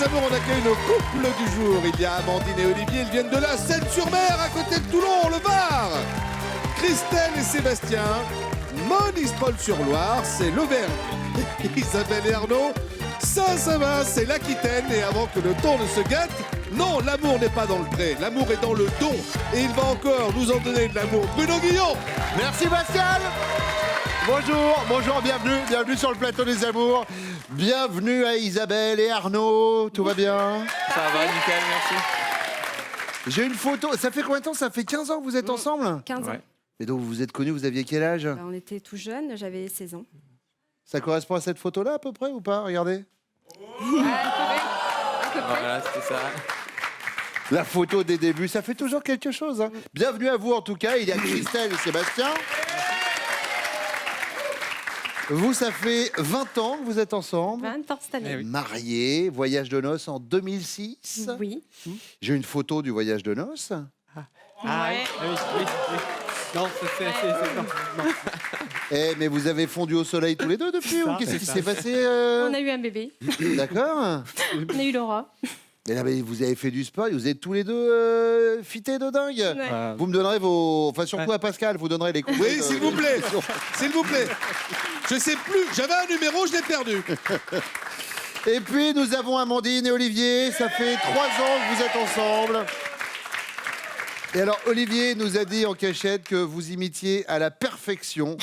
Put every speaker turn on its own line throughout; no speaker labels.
l'amour, on accueille nos couples du jour. Il y a Amandine et Olivier, ils viennent de la Seine-sur-Mer, à côté de Toulon, le Var. Christelle et Sébastien, Monistrol-sur-Loire, c'est l'Auvergne. Isabelle et Arnaud, Saint-Savin, c'est l'Aquitaine. Et avant que le temps ne se gâte, non, l'amour n'est pas dans le pré, l'amour est dans le don. Et il va encore nous en donner de l'amour. Bruno Guillon.
Merci Pascal. Bonjour, bienvenue sur le plateau des amours. Bienvenue à Isabelle et Arnaud, tout va bien?
Ça va, nickel, merci.
J'ai une photo, ça fait combien de temps? Ça fait 15 ans que vous êtes ensemble?
15 ans.
Ouais.
Et donc vous vous êtes connus, vous aviez quel âge?
On était tout jeunes, j'avais 16 ans.
Ça correspond à cette photo-là à peu près ou pas? Regardez.
Voilà, c'était ça.
La photo des débuts, ça fait toujours quelque chose. Hein. Bienvenue à vous en tout cas, il y a Christelle et Sébastien. Vous, ça fait 20 ans que vous êtes ensemble.
20 ans cette année.
Eh oui.
Mariés, voyage de noces en 2006.
Oui.
J'ai une photo du voyage de noces.
Ah oui. Non, non.
Eh, mais vous avez fondu au soleil tous les deux depuis ou qu'est-ce qui s'est passé
On a eu un bébé.
D'accord.
On a eu Laura.
Mais là, mais vous avez fait du sport, vous êtes tous les deux fités de dingue.
Ouais.
Vous me donnerez vos... Enfin, surtout à Pascal, vous donnerez les coups.
Oui, s'il vous plaît. S'il vous plaît. Je sais plus, j'avais un numéro, je l'ai perdu.
Et puis, nous avons Amandine et Olivier. Ça fait 3 ans que vous êtes ensemble. Et alors, Olivier nous a dit en cachette que vous imitiez à la perfection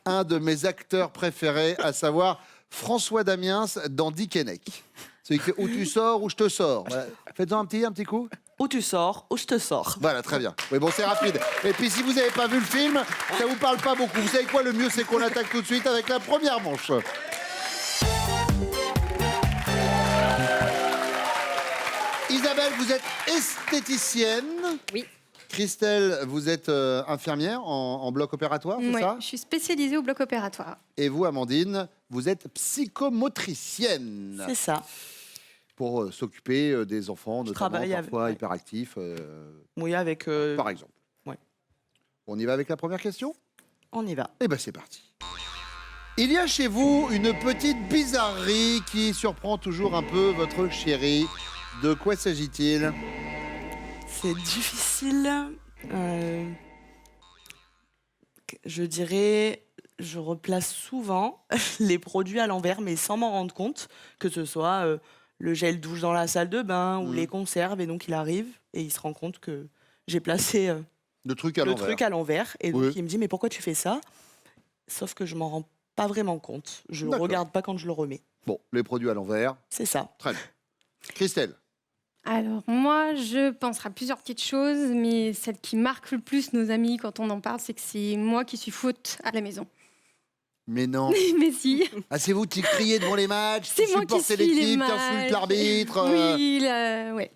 un de mes acteurs préférés, à savoir François Damiens dans Dick et Neck. Celui qui fait où tu sors, où je te sors. Voilà. Faites-en un petit coup.
Où tu sors, où je te sors.
Voilà, très bien. Oui, bon, c'est rapide. Et puis, si vous n'avez pas vu le film, ça vous parle pas beaucoup. Vous savez quoi, le mieux, c'est qu'on attaque tout de suite avec la première manche. Isabelle, vous êtes esthéticienne.
Oui.
Christelle, vous êtes infirmière en bloc opératoire, c'est
Ouais,
ça?
je suis spécialisée au bloc opératoire.
Et vous, Amandine, vous êtes psychomotricienne.
C'est ça.
Pour s'occuper des enfants, notamment
travaille avec-
parfois
ouais.
hyperactifs,
Oui, avec.
par exemple.
ouais.
On y va avec la première question?
On y va.
Eh bien, c'est parti. Il y a chez vous une petite bizarrerie qui surprend toujours un peu votre chérie. De quoi s'agit-il?
C'est difficile. Je dirais, je replace souvent les produits à l'envers, mais sans m'en rendre compte, que ce soit le gel douche dans la salle de bain ou les conserves. Et donc, il arrive et il se rend compte que j'ai placé
Le truc à
le
l'envers.
truc à l'envers. Et donc,
Oui.
il me dit, mais pourquoi tu fais ça? Sauf que je m'en rends pas vraiment compte. Je ne
D'accord.
regarde pas quand je le remets.
Bon, les produits à l'envers.
C'est ça.
Très bien. Christelle.
Alors moi, je penserai à plusieurs petites choses, mais celle qui marque le plus nos amis quand on en parle, c'est que c'est moi qui suis faute à la maison.
Mais non.
Mais si,
Ah, c'est vous qui criez devant les matchs,
c'est
qui
moi qui
supportez
suis les
l'équipe, qui
matchs.
insulte l'arbitre.
Oui, ouais.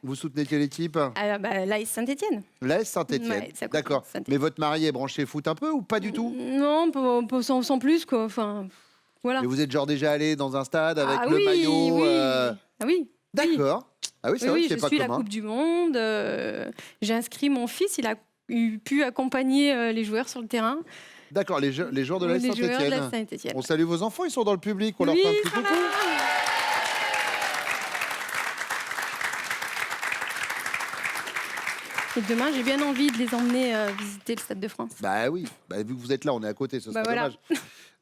Vous soutenez quelle équipe?
Alors, l'AS Saint-Étienne.
L'AS Saint-Étienne.
Ouais, c'est à côté
D'accord.
de Saint-Étienne.
Mais votre mari est branché foot un peu ou pas du tout?
Non, sans plus, quoi. Enfin, voilà.
Mais vous êtes genre déjà allé dans un stade avec
Ah
le
oui,
maillot
oui.
Ah
Oui.
D'accord. Ah oui, c'est
Oui,
vrai
oui,
que c'est
je
pas
suis la
commun.
Coupe du Monde. J'ai inscrit mon fils, il a pu accompagner les joueurs sur le terrain.
D'accord, les joueurs de l'AS
Les joueurs de la
Saint-Étienne.
Saint-Étienne.
On salue vos enfants, ils sont dans le public, on leur
Oui,
fait un petit
ça
coucou.
va. Et demain, j'ai bien envie de les emmener visiter le Stade de France.
Bah oui, bah, vu que vous êtes là, on est à côté, ce serait
voilà.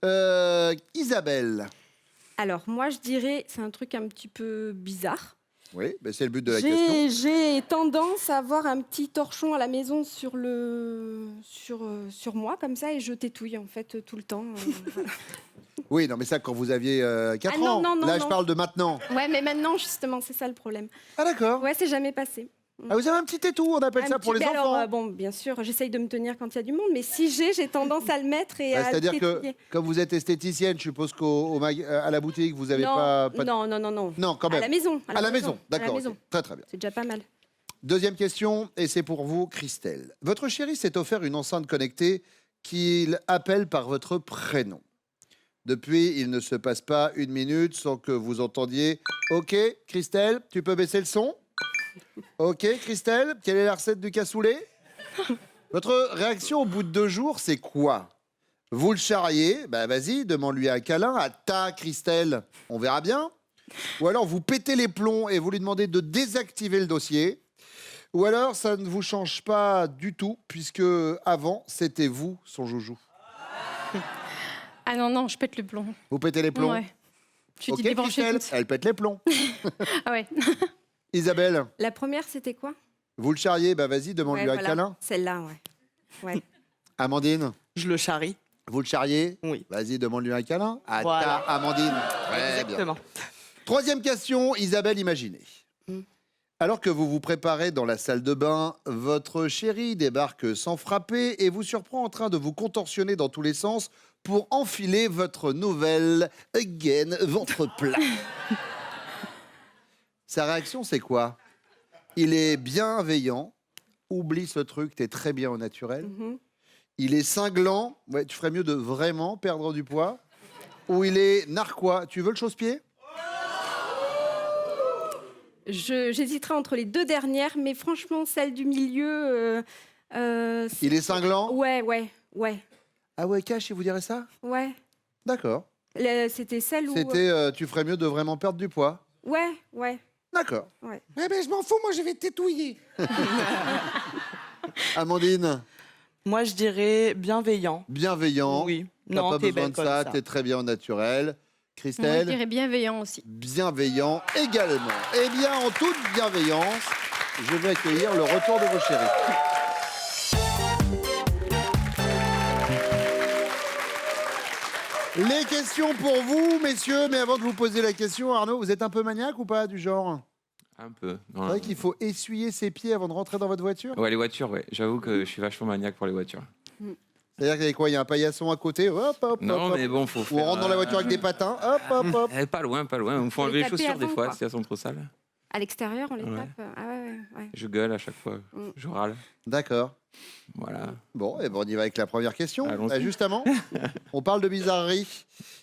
dommage. Isabelle.
Alors moi je dirais, c'est un truc un petit peu bizarre.
Oui, bah, c'est le but de la question.
J'ai tendance à avoir un petit torchon à la maison sur moi comme ça et je tétouille en fait tout le temps. Voilà.
Oui, non, mais ça, quand vous aviez 4
Ah non,
ans.
non, non,
Là, je
non.
parle de maintenant.
Ouais, mais maintenant justement c'est ça le problème.
Ah d'accord.
Ouais, c'est jamais passé.
Ah, vous avez un petit étou, on appelle
Un
ça pour
petit-
les
mais
enfants.
alors, bon, bien sûr, j'essaye de me tenir quand il y a du monde, mais si j'ai tendance à le mettre et
Bah,
à le
c'est-à-dire que,
tétouiller.
comme vous êtes esthéticienne, je suppose à la boutique, vous n'avez
Non,
pas...
non,
Non, quand
À
même.
la maison.
À la maison,
à la
d'accord.
maison.
Ok. Très, très bien.
C'est déjà pas mal.
Deuxième question, et c'est pour vous, Christelle. Votre chéri s'est offert une enceinte connectée qu'il appelle par votre prénom. Depuis, il ne se passe pas une minute sans que vous entendiez « Ok, Christelle, tu peux baisser le son ?» Ok, Christelle, quelle est la recette du cassoulet? Votre réaction au bout de 2 jours, c'est quoi? Vous le charriez, bah vas-y, demande-lui un câlin à ta Christelle, on verra bien. Ou alors vous pétez les plombs et vous lui demandez de désactiver le dossier. Ou alors ça ne vous change pas du tout puisque avant c'était vous son joujou.
Ah non, non, je pète le plomb.
Vous pétez les plombs.
Ouais. Je suis
Ok,
débranchée
Christelle,
toute.
elle pète les plombs.
Ah ouais.
Isabelle,
La première, c'était quoi?
vous le charriez, bah vas-y, demande-lui
Ouais,
un
voilà.
câlin.
Celle-là, ouais. Ouais.
Amandine,
Je le charrie.
vous le charriez.
Oui.
Vas-y, demande-lui un câlin. Ah,
Voilà.
Amandine. Très bien.
Exactement.
Troisième question, Isabelle, imaginez. Alors que vous vous préparez dans la salle de bain, votre chéri débarque sans frapper et vous surprend en train de vous contorsionner dans tous les sens pour enfiler votre nouvelle gaine ventre plat. Sa réaction, c'est quoi? Il est bienveillant. Oublie ce truc, t'es très bien au naturel.
Mhm.
Il est cinglant. Ouais, tu ferais mieux de vraiment perdre du poids. Ou il est narquois. Tu veux le chausse-pied?
J'hésiterais entre les deux dernières, mais franchement, celle du milieu.
Il est cinglant.
Ouais.
Ah ouais, Cash, il vous dirait ça?
Ouais.
D'accord.
C'était celle où.
C'était, tu ferais mieux de vraiment perdre du poids.
Ouais.
D'accord.
Ouais.
Eh ben, je m'en fous, moi, je vais tétouiller. Amandine,
Moi, je dirais bienveillant.
bienveillant.
Oui.
T'as
Non,
pas
t'es
besoin
belle
de
comme
ça,
ça.
t'es très bien au naturel.
Moi, je
Christelle,
dirais bienveillant aussi.
bienveillant également. Eh bien, en toute bienveillance, je vais accueillir le retour de vos chéris. Les questions pour vous, messieurs, mais avant de vous poser la question, Arnaud, vous êtes un peu maniaque ou pas, du genre?
Un peu.
C'est vrai qu'il faut essuyer ses pieds avant de rentrer dans votre voiture?
Ouais, les voitures, ouais. J'avoue que je suis vachement maniaque pour les voitures.
C'est-à-dire qu'il y a quoi? Il y a un paillasson à côté? Hop, hop,
Non,
hop,
mais
hop.
bon, faut
Ou
faire...
on rentre dans la voiture avec des patins? Hop, hop, hop.
Pas loin, pas loin. Il faut
Faut
enlever
les
les
taper
chaussures des
avant,
fois
quoi.
si elles sont trop sales.
À l'extérieur, on les
Ouais.
tape. Ah ouais.
Je gueule à chaque fois.
Mm.
Je râle.
D'accord.
Voilà.
Bon, et ben on y va avec la première question.
Allons-y.
Justement, on parle de bizarrerie.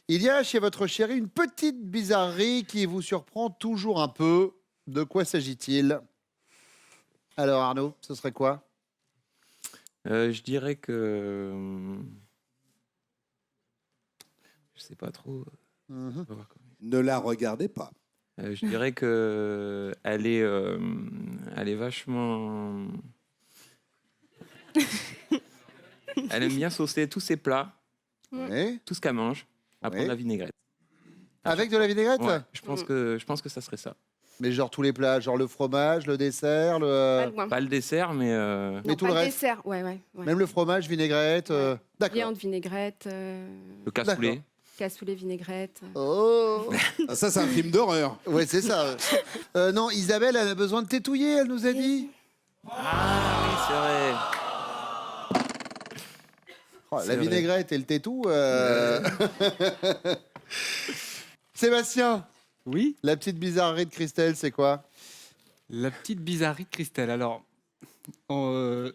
Il y a chez votre chéri une petite bizarrerie qui vous surprend toujours un peu. De quoi s'agit-il? Alors Arnaud, ce serait quoi?
Je dirais que... Je sais pas trop.
Mhm.
On va voir comment-
Ne la regardez pas.
Je dirais que elle est vachement... Elle aime bien saucer tous ses plats,
Oui.
tout ce qu'elle mange, à
Oui.
prendre de la vinaigrette.
Avec de la vinaigrette?
Ouais, je pense que ça serait ça.
Mais genre tous les plats, genre le fromage, le dessert,
Pas loin.
Pas le dessert, mais
mais
Non,
tout
pas
le reste.
dessert. Ouais.
Même le fromage, vinaigrette. D'accord.
Viande, vinaigrette,
le cassoulet.
cassoulet, vinaigrette.
Oh.
Ah, ça, c'est un film d'horreur.
Ouais, c'est ça. Non, Isabelle, elle a besoin de tétouiller, elle nous a dit.
Ah oui, c'est vrai.
Oh,
C'est
la
vrai.
vinaigrette et le tétou. Sébastien,
Oui,
la petite bizarrerie de Christelle, c'est quoi?
la petite bizarrerie de Christelle. Alors, on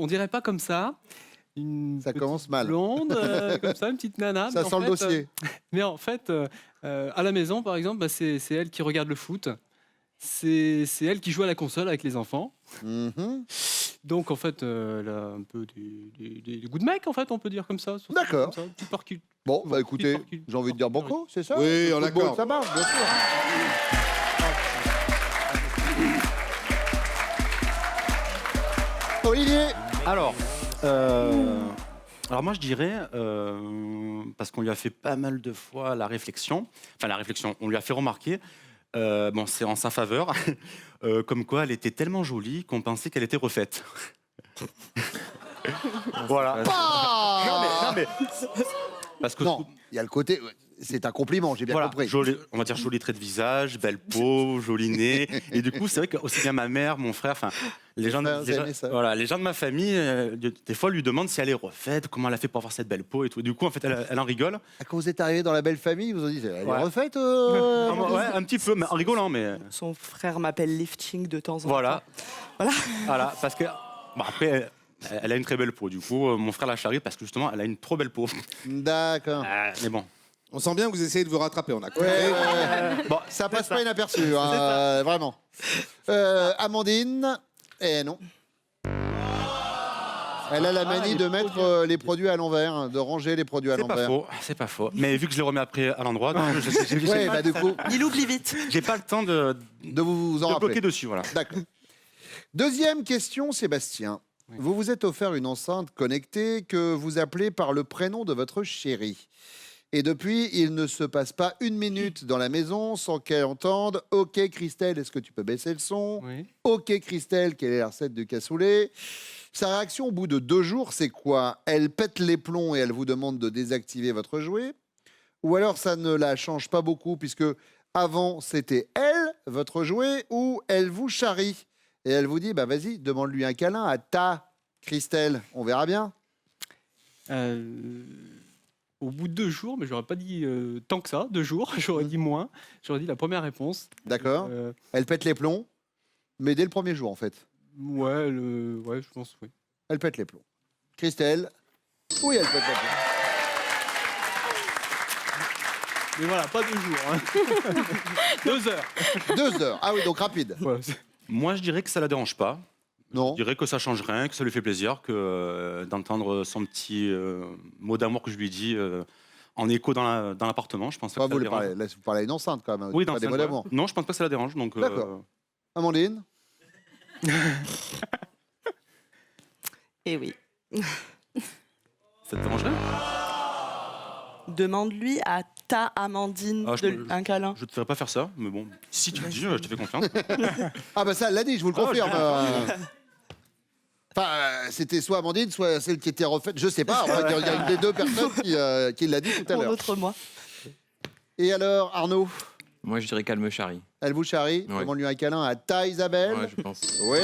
dirait pas comme ça. Une
Ça
petite
commence mal.
blonde, comme ça, une petite nana.
Ça
mais
sent
en
le
fait,
dossier.
mais en fait, à la maison, par exemple, bah, c'est elle qui regarde le foot. C'est elle qui joue à la console avec les enfants.
Mhm.
Donc, en fait, elle a un peu des goûts de mec, en fait, on peut dire comme ça.
D'accord.
Comme ça, petit parcours.
Bon, bah écoutez,
Petite
j'ai envie de dire banco, c'est ça?
Oui,
Le
on
football,
l'accorde.
ça marche, bien sûr. Olivier,
Alors, moi je dirais, parce qu'on lui a fait pas mal de fois la réflexion, on lui a fait remarquer, bon c'est en sa faveur, comme quoi elle était tellement jolie qu'on pensait qu'elle était refaite. Voilà.
Ah
Non, mais parce que
non, il y a le côté. C'est un compliment, j'ai bien
voilà,
compris.
on va dire joli trait de visage, belle peau, joli nez, et du coup c'est vrai que aussi bien ma mère, mon frère, enfin les gens,
Frères
les gens-
aimés, ça.
voilà, les gens de ma famille, des fois lui demandent si elle est refaite, comment elle a fait pour avoir cette belle peau et tout. Du coup en fait elle en rigole.
Ah, quand vous êtes arrivé dans la belle famille, ils vous ont dit elle est
Ouais.
refaite
Ouais, un petit peu, mais en rigolant, mais
Son frère m'appelle lifting de temps en
voilà.
temps.
Voilà, parce que bon, après elle a une très belle peau. Du coup mon frère la charrie parce que justement elle a une trop belle peau.
D'accord.
Mais bon.
On sent bien que vous essayez de vous rattraper. On a compris.
Bon, ça passe pas inaperçu, hein, vraiment. Amandine, non. Elle a la manie de mettre les produits à l'envers, hein, de ranger les produits à
C'est pas
l'envers.
faux, c'est pas faux. Mais vu que je les remets après à l'endroit, donc
Ouais, bah, du coup,
Il oublie vite.
j'ai pas le temps de
de vous en
bloquer
rappeler.
dessus, voilà.
D'accord. Deuxième question, Sébastien.
Oui.
Vous vous êtes offert une enceinte connectée que vous appelez par le prénom de votre chérie. Et depuis, il ne se passe pas une minute dans la maison sans qu'elle entende « Ok Christelle, est-ce que tu peux baisser le son ?»«
Oui.
Ok Christelle, quelle est la recette du cassoulet ?» Sa réaction au bout de 2 jours, c'est quoi? Elle pète les plombs et elle vous demande de désactiver votre jouet? Ou alors ça ne la change pas beaucoup puisque avant c'était elle, votre jouet, ou elle vous charrie et elle vous dit bah vas-y, demande-lui un câlin à ta Christelle, on verra bien.
Au bout de 2 jours, mais j'aurais pas dit tant que ça, 2 jours, j'aurais dit moins. J'aurais dit la première réponse.
D'accord? Elle pète les plombs, mais dès le premier jour en fait.
Ouais, ouais, je pense, oui.
Elle pète les plombs. Christelle, oui, elle pète les plombs.
Mais voilà, pas 2 jours. Hein. 2 heures.
2 heures. Ah oui, donc rapide.
Voilà.
Moi, je dirais que ça la dérange pas.
Non.
Je dirais que ça change rien, que ça lui fait plaisir, que d'entendre son petit mot d'amour que je lui dis en écho dans l'appartement. Je pense pas
Enfin,
que
vous,
ça la
les
dérange.
parlez, là, vous parlez à une enceinte quand même.
Oui,
pas
dans
des
ce
mots
sens,
d'amour.
ouais. Non, je pense pas que ça la dérange. Donc,
D'accord. Amandine?
Eh oui.
ça te dérangerait?
Demande-lui à ta Amandine
Ah,
un câlin.
Je te ferai pas faire ça, mais bon, si tu le dis, je te fais confiance.
Ah bah ça, elle l'a dit, je vous le
Ah,
confirme. Enfin, c'était soit Amandine, soit celle qui était refaite. Je sais pas. En fait, il y a une des deux personnes qui l'a dit tout à
Pour
l'heure.
notre moi.
Et alors, Arnaud,
Moi, je dirais calme Charlie.
elle vous charrie.
Ouais.
Demande-lui un câlin à ta Isabelle.
Ouais, je pense.
Oui.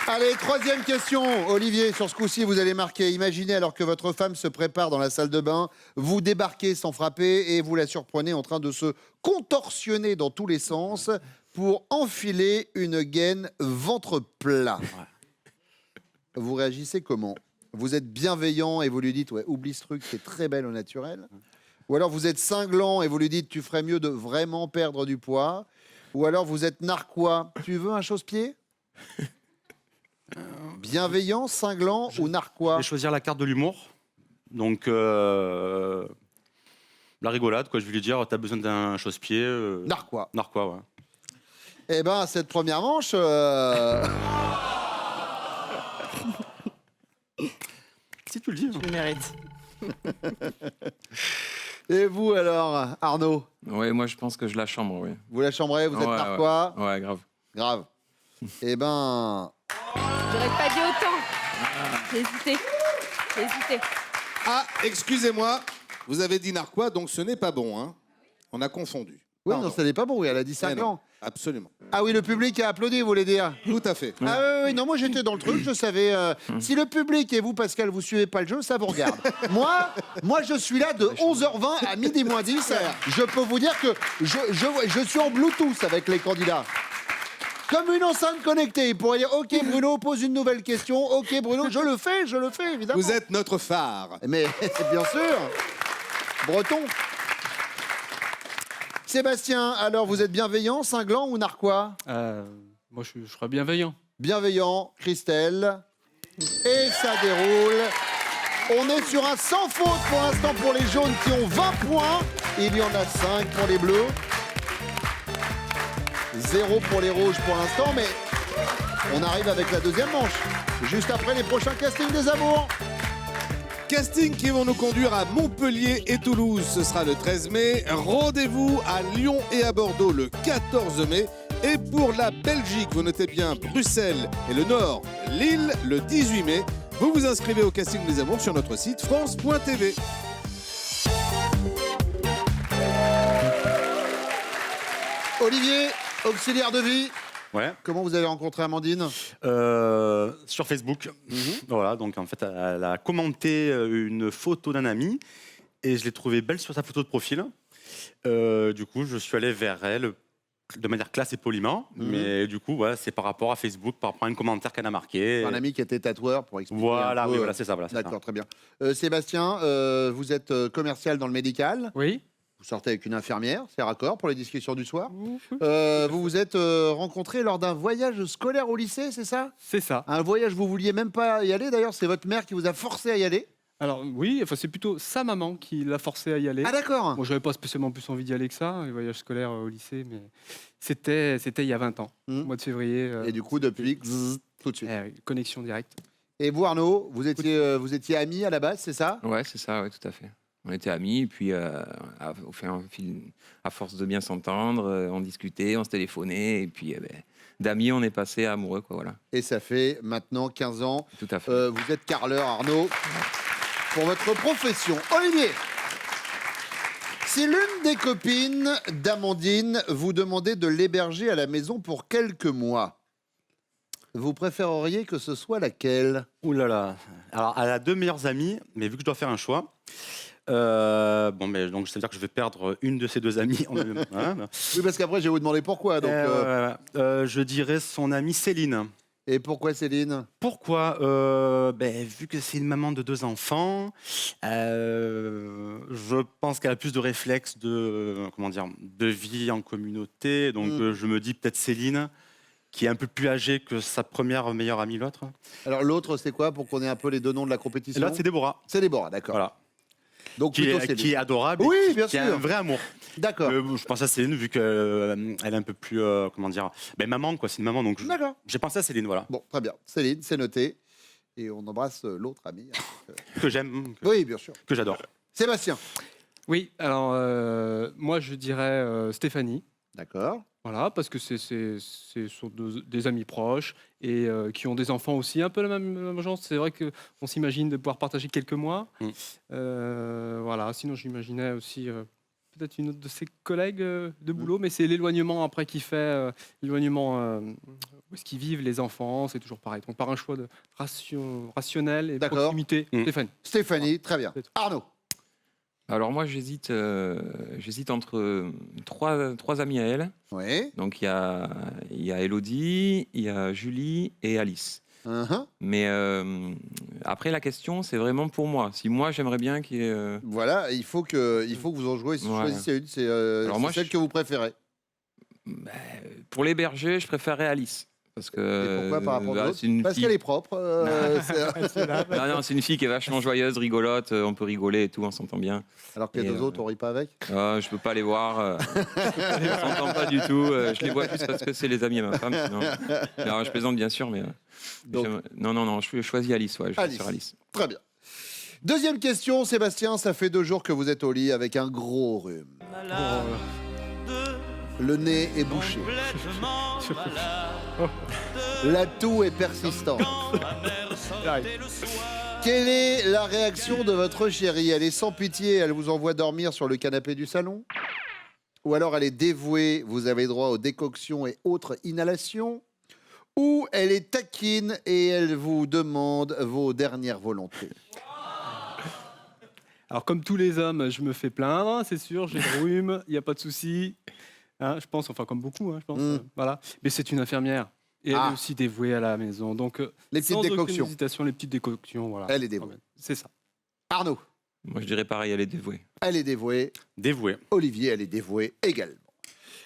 Allez, troisième question. Olivier, sur ce coup-ci, vous allez marquer. Imaginez alors que votre femme se prépare dans la salle de bain, vous débarquez sans frapper et vous la surprenez en train de se contorsionner dans tous les sens pour enfiler une gaine ventre plat. Vous réagissez comment? Vous êtes bienveillant et vous lui dites ouais, oublie ce truc, c'est très belle au naturel. Ou alors vous êtes cinglant et vous lui dites tu ferais mieux de vraiment perdre du poids. Ou alors vous êtes narquois, tu veux un chausse-pied? Bienveillant, cinglant ou
Je
narquois?
vais choisir la carte de l'humour. Donc, la rigolade, quoi. Je vais lui dire, t'as besoin d'un chausse-pied.
Narquois.
Narquois, ouais.
Eh ben, cette première manche...
Si tu le dis.
Je le mérite.
Et vous alors, Arnaud?
Ouais, moi, je pense que je la chambre, oui.
Vous la chambrez, vous êtes
Ouais,
narquois?
Ouais, grave.
Grave. Eh ben...
J'aurais pas dit autant. J'ai hésité. J'ai hésité.
Ah, excusez-moi, vous avez dit narquois, donc ce n'est pas bon. Hein. On a confondu.
Oui,
Pardon.
non, ça n'est pas bon, oui, elle a dit
Eh
5
non,
ans.
absolument.
Ah oui, le public a applaudi, vous voulez dire?
Tout à fait.
Ah oui, oui, non, moi j'étais dans le truc, je savais. Si le public et vous, Pascal, vous suivez pas le jeu, ça vous regarde. moi, je suis là de 11h20 à midi moins 10. Je peux vous dire que je suis en Bluetooth avec les candidats. Comme une enceinte connectée. Il pourrait dire ok, Bruno, pose une nouvelle question. Ok, Bruno, je le fais, évidemment.
Vous êtes notre phare.
Mais bien sûr, breton. Sébastien, alors vous êtes bienveillant, cinglant ou narquois?
Moi, je serais bienveillant.
Bienveillant, Christelle. Et ça déroule. On est sur un sans faute pour l'instant pour les jaunes qui ont 20 points. Il y en a 5 pour les bleus. 0 pour les rouges pour l'instant, mais on arrive avec la deuxième manche. Juste après les prochains castings des amours.
Casting qui vont nous conduire à Montpellier et Toulouse. Ce sera le 13 mai. Rendez-vous à Lyon et à Bordeaux le 14 mai. Et pour la Belgique, vous notez bien Bruxelles et le Nord, Lille le 18 mai. Vous vous inscrivez au casting des amours sur notre site France.tv.
Olivier, auxiliaire de vie.
Ouais.
Comment vous avez rencontré Amandine?
Sur Facebook. Voilà, donc en fait, elle a commenté une photo d'un ami et je l'ai trouvée belle sur sa photo de profil. Du coup, je suis allé vers elle de manière classe et poliment, mais du coup, ouais, c'est par rapport à Facebook, par rapport à un commentaire qu'elle a marqué.
Un ami qui était tatoueur pour expliquer.
Voilà,
un peu,
oui, voilà, c'est ça. Voilà, c'est ça.
D'accord, très bien. Sébastien, vous êtes commercial dans le médical.
Oui.
Vous sortez avec une infirmière, c'est raccord pour les discussions du soir. Vous vous êtes rencontrés lors d'un voyage scolaire au lycée, c'est ça?
C'est ça.
Un voyage, vous vouliez même pas y aller d'ailleurs, c'est votre mère qui vous a forcé à y aller?
Alors oui, enfin, c'est plutôt sa maman qui l'a forcé à y aller.
Ah d'accord.
Moi, j'avais pas spécialement plus envie d'y aller que ça, les voyages scolaires au lycée, mais c'était il y a 20 ans, au mois de février.
Et du coup, depuis, tout de suite.
Connexion directe.
Et vous, Arnaud, vous étiez amis à la base, c'est ça?
Ouais, c'est ça, ouais, tout à fait. On était amis, et puis à force de bien s'entendre, on discutait, on se téléphonait, et puis d'amis, on est passé à amoureux, quoi, voilà.
Et ça fait maintenant 15 ans.
Tout à fait.
Vous êtes carreleur, Arnaud, pour votre profession. Olivier, si l'une des copines d'Amandine vous demandait de l'héberger à la maison pour quelques mois, vous préféreriez que ce soit laquelle?
Ouh là là. Alors, elle a 2 meilleures amies, mais vu que je dois faire un choix, donc ça veut dire que je vais perdre une de ces 2 amies. Hein,
Oui, parce qu'après, je vais vous demander pourquoi. Donc,
je dirais son amie Céline.
Et pourquoi Céline?
Pourquoi vu que c'est une maman de 2 enfants, je pense qu'elle a plus de réflexes de vie en communauté. Donc je me dis peut-être Céline, qui est un peu plus âgée que sa première meilleure amie, l'autre.
Alors l'autre, c'est quoi, pour qu'on ait un peu les 2 noms de la compétition?
Là, c'est Déborah.
C'est Déborah, d'accord.
Voilà.
Donc
Qui est adorable,
oui,
et
bien
qui
sûr.
a un vrai amour.
D'accord.
Je pense à Céline, vu qu'elle est un peu plus, maman, quoi. C'est une maman, donc
D'accord.
j'ai pensé à Céline, voilà.
Bon, très bien. Céline, c'est noté. Et on embrasse l'autre ami.
Que j'aime,
Oui, bien sûr.
que j'adore.
Sébastien.
Oui, alors moi je dirais Stéphanie.
D'accord.
Voilà, parce que c'est sont des amis proches et qui ont des enfants aussi, un peu la même genre. C'est vrai qu'on s'imagine de pouvoir partager quelques mois. Voilà, sinon j'imaginais aussi peut-être une autre de ses collègues de boulot, mais c'est l'éloignement après qui fait l'éloignement où est-ce qu'ils vivent les enfants, c'est toujours pareil. Donc par un choix de rationnel et de
D'accord.
proximité, Stéphanie.
Stéphanie, très bien.
C'est tout.
Arnaud.
Alors moi, j'hésite entre trois amies à elle.
Oui.
Donc il y a Elodie, il y a Julie et Alice. Mais après, la question, c'est vraiment pour moi. Si moi, j'aimerais bien qu'il y ait...
Voilà, il faut que vous en jouiez.
Voilà.
Choisissez une, c'est
moi,
celle que vous préférez.
Pour l'héberger, je préférerais Alice. Parce que,
Et pourquoi par rapport à l'autre?
c'est une
Parce
fille...
qu'elle est propre.
Non, c'est une fille qui est vachement joyeuse, rigolote, on peut rigoler et tout, on s'entend bien.
Alors que les
Et,
2 autres, on rit pas avec.
Je peux pas les voir, on s'entend pas du tout. Je les vois plus parce que c'est les amis à ma femme. Sinon... Non, je plaisante bien sûr, mais
Donc-
non, je choisis Alice. Ouais, je
Alice.
suis sur Alice.
Très bien. Deuxième question, Sébastien, ça fait 2 jours que vous êtes au lit avec un gros rhume. Le nez est bouché. La toux est persistante. Quelle est la réaction de votre chérie? Elle est sans pitié, elle vous envoie dormir sur le canapé du salon? Ou alors elle est dévouée, vous avez droit aux décoctions et autres inhalations? Ou elle est taquine et elle vous demande vos dernières volontés?
Alors comme tous les hommes, je me fais plaindre, c'est sûr, j'ai le rhume, il n'y a pas de souci. Hein, je pense, enfin comme beaucoup, je pense. Voilà. Mais c'est une infirmière. Et elle est aussi dévouée à la maison. Donc,
les petites
sans aucune
décoctions.
hésitation, les petites décoctions, voilà.
Elle est dévouée.
C'est ça.
Arnaud.
Moi, je dirais pareil, elle est dévouée.
Elle est dévouée.
Dévouée.
Olivier, elle est dévouée également.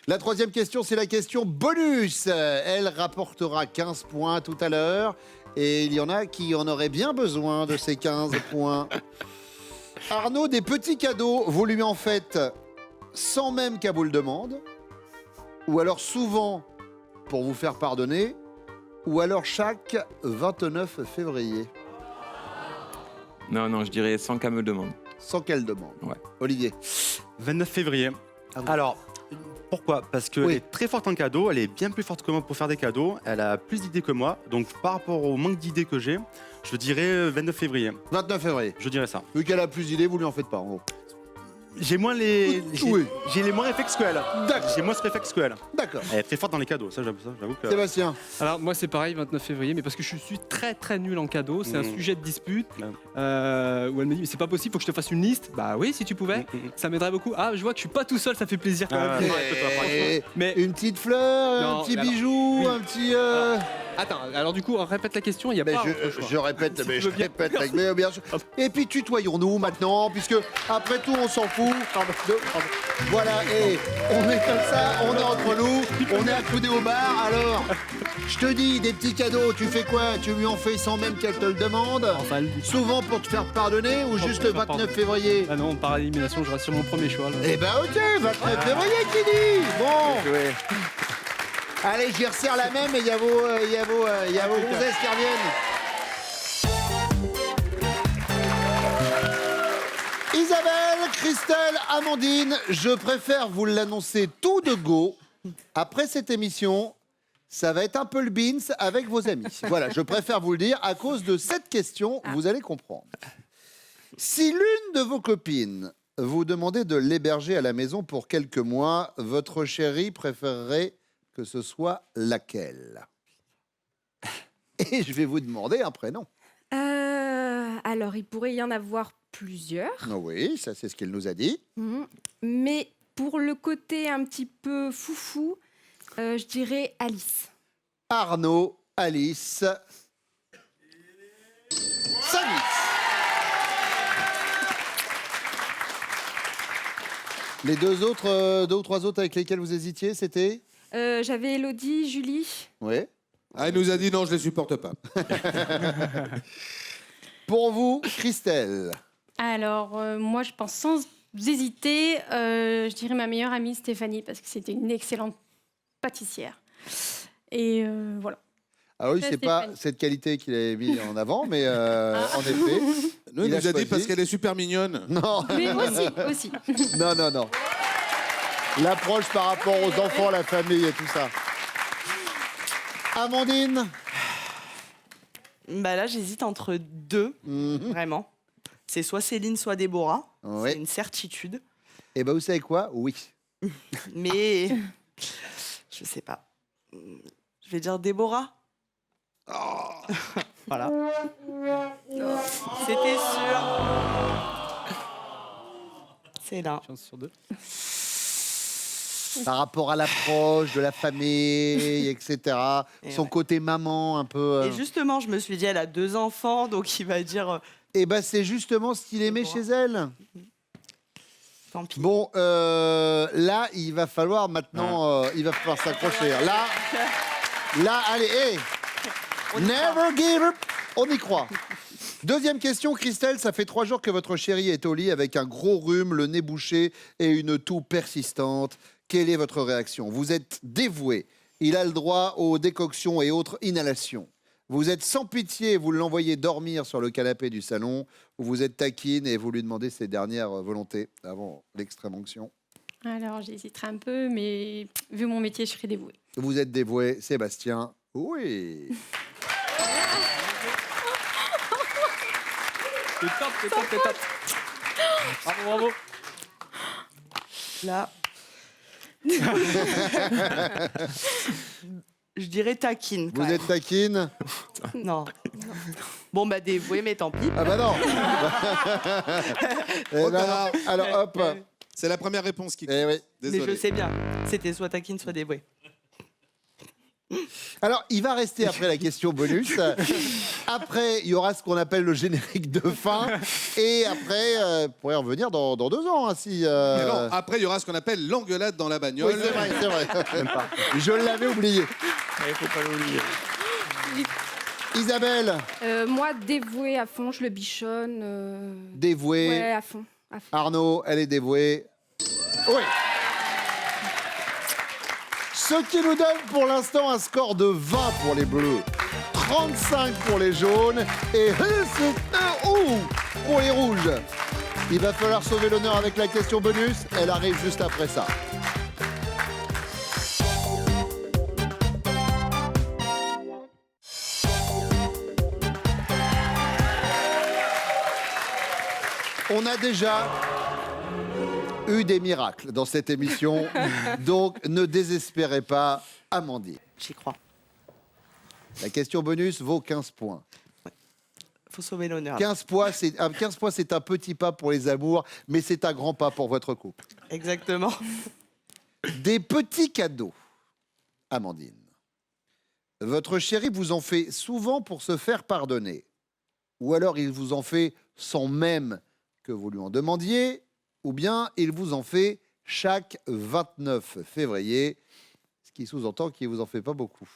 La troisième question, c'est la question bonus. Elle rapportera 15 points tout à l'heure. Et il y en a qui en auraient bien besoin de ces 15 points. Arnaud, des petits cadeaux, vous lui en faites sans même qu'elle vous le demande? Ou alors souvent pour vous faire pardonner? Ou alors chaque 29 février?
Non, je dirais sans qu'elle me le demande.
Sans qu'elle demande.
Ouais.
Olivier.
29 février. Alors, pourquoi? Parce qu'elle est très forte en cadeaux, elle est bien plus forte que moi pour faire des cadeaux, elle a plus d'idées que moi, donc par rapport au manque d'idées que j'ai, je dirais 29 février.
29 février.
Je dirais ça.
Vu qu'elle a plus d'idées, vous lui en faites pas en gros.
J'ai moins les...
Oui.
J'ai les moins réflexes qu'elle.
D'accord.
J'ai moins ce réflexe qu'elle.
D'accord.
Elle est très forte dans les cadeaux, ça j'avoue que...
Sébastien.
Alors moi c'est pareil, 29 février, mais parce que je suis très très nul en cadeaux, c'est un sujet de dispute où elle me dit mais c'est pas possible, faut que je te fasse une liste. Bah oui, si tu pouvais, ça m'aiderait beaucoup. Ah, je vois que je suis pas tout seul, ça fait plaisir quand même.
Mais une petite fleur,
Non,
un petit
alors,
bijou,
oui.
un petit...
Attends, alors du coup, on répète la question, il n'y a
Mais
pas autre choix.
je répète,
Si
mais
tu
je
veux bien.
répète, mais bien sûr. Et puis tutoyons-nous maintenant, puisque après tout, on s'en fout. Voilà, et on est comme ça, on est entre nous, on est accoudés au bar. Alors, je te dis, des petits cadeaux, tu fais quoi? Tu lui en fais sans même qu'elle te le demande?
Enfin,
Souvent pour te faire pardonner ou juste le 29 février?
Ah non, par élimination, je reste sur mon premier choix. Là.
Eh ben ok, 29 février qui dit. Bon. Allez, j'y resserre la même et il y a vos gonzesses qui reviennent. Isabelle, Christelle, Amandine, je préfère vous l'annoncer tout de go. Après cette émission, ça va être un peu le beans avec vos amis. Voilà, je préfère vous le dire à cause de cette question, vous allez comprendre. Si l'une de vos copines vous demandait de l'héberger à la maison pour quelques mois, votre chérie préférerait que ce soit laquelle? Et je vais vous demander un prénom.
Alors, il pourrait y en avoir plusieurs.
Oui, ça c'est ce qu'il nous a dit.
Mais pour le côté un petit peu foufou, je dirais Alice.
Arnaud, Alice, Samis. Les deux ou trois autres avec lesquels vous hésitiez, c'était?
J'avais Elodie, Julie.
Oui.
Ah, il nous a dit non, je les supporte pas.
Pour vous, Christelle.
Alors, moi, je pense sans hésiter, je dirais ma meilleure amie Stéphanie, parce que c'était une excellente pâtissière. Et voilà.
Ah oui,
Ça,
c'est pas
Stéphanie.
cette qualité qu'il avait mis en avant, mais en effet.
Nous, il
Il a
nous a dit
choisi.
parce qu'elle est super mignonne.
Non,
Mais aussi.
non, non, non. L'approche par rapport aux enfants, la famille et tout ça. Amandine.
Bah là, j'hésite entre deux, vraiment. C'est soit Céline, soit Déborah.
Oui.
C'est une certitude.
Eh ben, vous savez quoi? Oui.
Mais je sais pas. Je vais dire Déborah. Voilà. C'était sûr. C'est là.
Chance sur deux.
Par rapport à l'approche de la famille, etc.
Et
Son
ouais.
côté maman, un peu.
Et justement, je me suis dit, elle a 2 enfants, donc il va dire
Eh ben, c'est justement ce qu'il aimait chez elle.
tant pis.
Bon, là, il va falloir maintenant, il va falloir s'accrocher. Là, allez, hey, never give up. On y croit. Deuxième question, Christelle, ça fait 3 jours que votre chéri est au lit avec un gros rhume, le nez bouché et une toux persistante. Quelle est votre réaction? Vous êtes dévoué. Il a le droit aux décoctions et autres inhalations. Vous êtes sans pitié, vous l'envoyez dormir sur le canapé du salon, ou vous êtes taquine et vous lui demandez ses dernières volontés avant l'extrême onction.
Alors, j'hésiterai un peu, mais vu mon métier, je serai dévouée.
Vous êtes dévoué, Sébastien. Oui.
C'est top. Bravo.
Là. Je dirais taquine. quand
Vous
même.
êtes taquine?
Non. Bon, bah dévoué, mais tant pis.
Ah bah non. Eh ben non. Alors hop.
C'est la première réponse qui.
Eh oui.
Mais
Désolé.
je sais bien. C'était soit taquine, soit dévoué.
Alors, il va rester après la question bonus. Après, il y aura ce qu'on appelle le générique de fin. Et après, vous pourrez revenir dans 2 ans. Hein, si,
Mais non, après, il y aura ce qu'on appelle l'engueulade dans la
Oui,
bagnole.
c'est vrai, c'est vrai. Je l'avais oublié.
Il faut pas l'oublier.
Isabelle,
Moi, dévouée à fond, je le bichonne.
dévouée.
Ouais, à fond. À fond.
Arnaud, elle est dévouée. Oui. Ce qui nous donne pour l'instant un score de 20 pour les bleus, 35 pour les jaunes et pour les rouges. Il va falloir sauver l'honneur avec la question bonus. Elle arrive juste après ça. On a déjà eu des miracles dans cette émission, donc ne désespérez pas, Amandine.
J'y crois.
La question bonus vaut 15 points.
Faut sauver l'honneur.
15 points, c'est un petit pas pour les amours, mais c'est un grand pas pour votre couple.
Exactement.
Des petits cadeaux, Amandine. Votre chéri vous en fait souvent pour se faire pardonner. Ou alors il vous en fait sans même que vous lui en demandiez. Ou bien il vous en fait chaque 29 février. Ce qui sous-entend qu'il ne vous en fait pas beaucoup.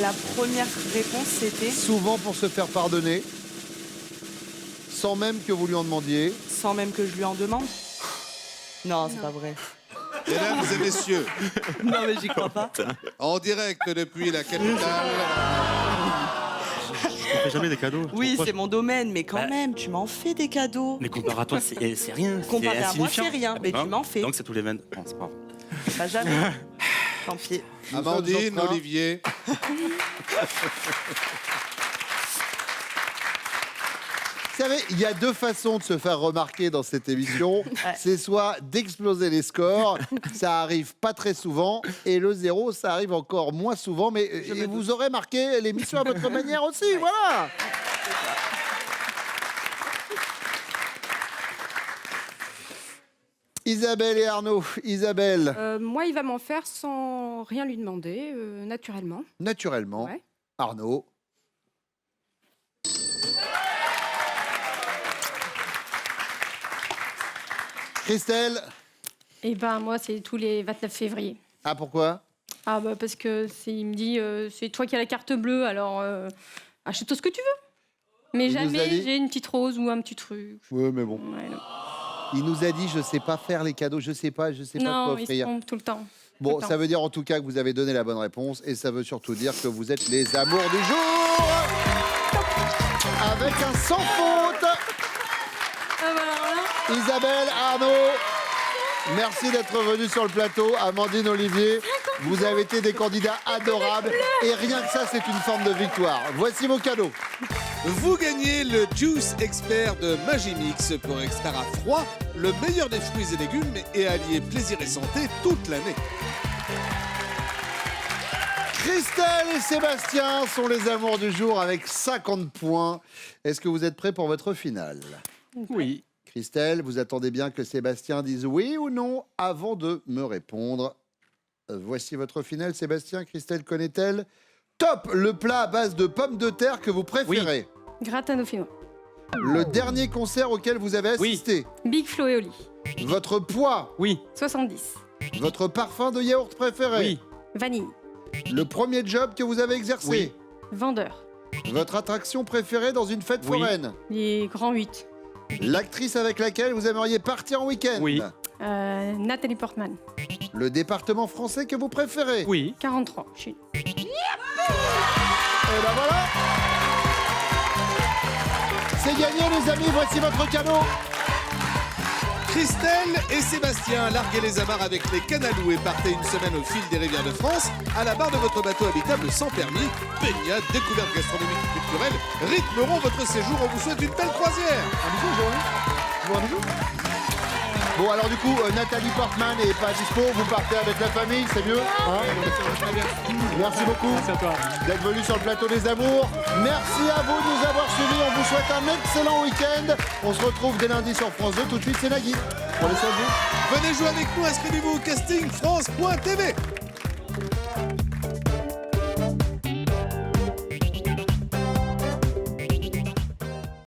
La première réponse, c'était
Souvent pour se faire pardonner. Sans même que vous lui en demandiez.
sans même que je lui en demande. Non, c'est pas vrai.
Mesdames et messieurs,
Non, mais j'y crois pas.
en direct depuis la capitale,
Je ne fais jamais des cadeaux.
Oui,
Pourquoi
c'est mon domaine, mais quand
Bah.
même, tu m'en fais des cadeaux.
Mais comparé à toi, c'est rien.
Comparé à moi,
insignifiant.
c'est rien, mais tu
Hein
m'en fais.
Donc c'est tous les 20. Non, c'est pas grave.
Pas jamais. Tant pis.
Amandine,
sommes en train-
Olivier,
Vous savez, il y a deux façons de se faire remarquer dans cette émission. C'est soit d'exploser les scores, ça arrive pas très souvent, et le 0, ça arrive encore moins souvent, mais et vous aurez marqué l'émission à votre manière aussi, voilà. Isabelle et Arnaud. Isabelle,
Moi, il va m'en faire sans rien lui demander, naturellement.
naturellement.
Ouais.
Arnaud. Christelle.
Et ben moi, c'est tous les 29 février.
Ah, pourquoi?
Ah bah parce que il me dit c'est toi qui as la carte bleue, alors achète-toi ce que tu veux. Mais
Il nous a
jamais
dit-
j'ai une petite rose ou un petit truc.
Oui, mais bon.
Ouais, non.
Il nous a dit, je sais pas faire les cadeaux, je sais pas
Non,
quoi
il se
offrir.
trompe tout le temps.
Bon,
tout le
ça
temps.
veut dire en tout cas que vous avez donné la bonne réponse et ça veut surtout dire que vous êtes les amours du jour avec un sans faute.
Ah, bah, alors là,
Isabelle, Arnaud, merci d'être venus sur le plateau. Amandine, Olivier, vous avez été des candidats adorables et rien que ça, c'est une forme de victoire. Voici vos cadeaux.
vous gagnez le Juice Expert de Magimix pour extraire à froid le meilleur des fruits et légumes et allier plaisir et santé toute l'année.
Christelle et Sébastien sont les amours du jour avec 50 points. Est-ce que vous êtes prêts pour votre finale?
Oui.
Christelle, vous attendez bien que Sébastien dise oui ou non avant de me répondre. Voici votre finale. Sébastien, Christelle connaît-elle? Top! Le plat à base de pommes de terre que vous préférez.
gratin dauphinois.
Le dernier concert auquel vous avez
Oui.
assisté.
Big Flo et Oli.
Votre poids.
Oui.
70.
Votre parfum de yaourt préféré.
Oui.
Vanille.
Le premier job que vous avez exercé.
Oui.
Vendeur.
Votre attraction préférée dans une fête
Oui.
foraine.
Les grands 8.
L'actrice avec laquelle vous aimeriez partir en week-end.
Oui.
Nathalie Portman.
Le département français que vous préférez.
Oui.
43. Je suis...
Et ben voilà. C'est gagné les amis, voici votre cadeau.
Christelle et Sébastien, larguez les amarres avec les canalous et partez une semaine au fil des rivières de France, à la barre de votre bateau habitable sans permis. Baignade, découvertes gastronomiques et culturelles rythmeront votre séjour. On vous souhaite une belle croisière.
Bon alors du coup, Nathalie Portman n'est pas dispo, vous partez avec la famille, c'est mieux hein? Merci beaucoup
Merci à toi.
d'être venu sur le plateau des amours. Merci à vous de nous avoir suivis, on vous souhaite un excellent week-end. On se retrouve dès lundi sur France 2, tout de suite c'est Nagui. Prenez soin de vous.
Venez jouer avec nous, inscrivez-vous au casting France.tv.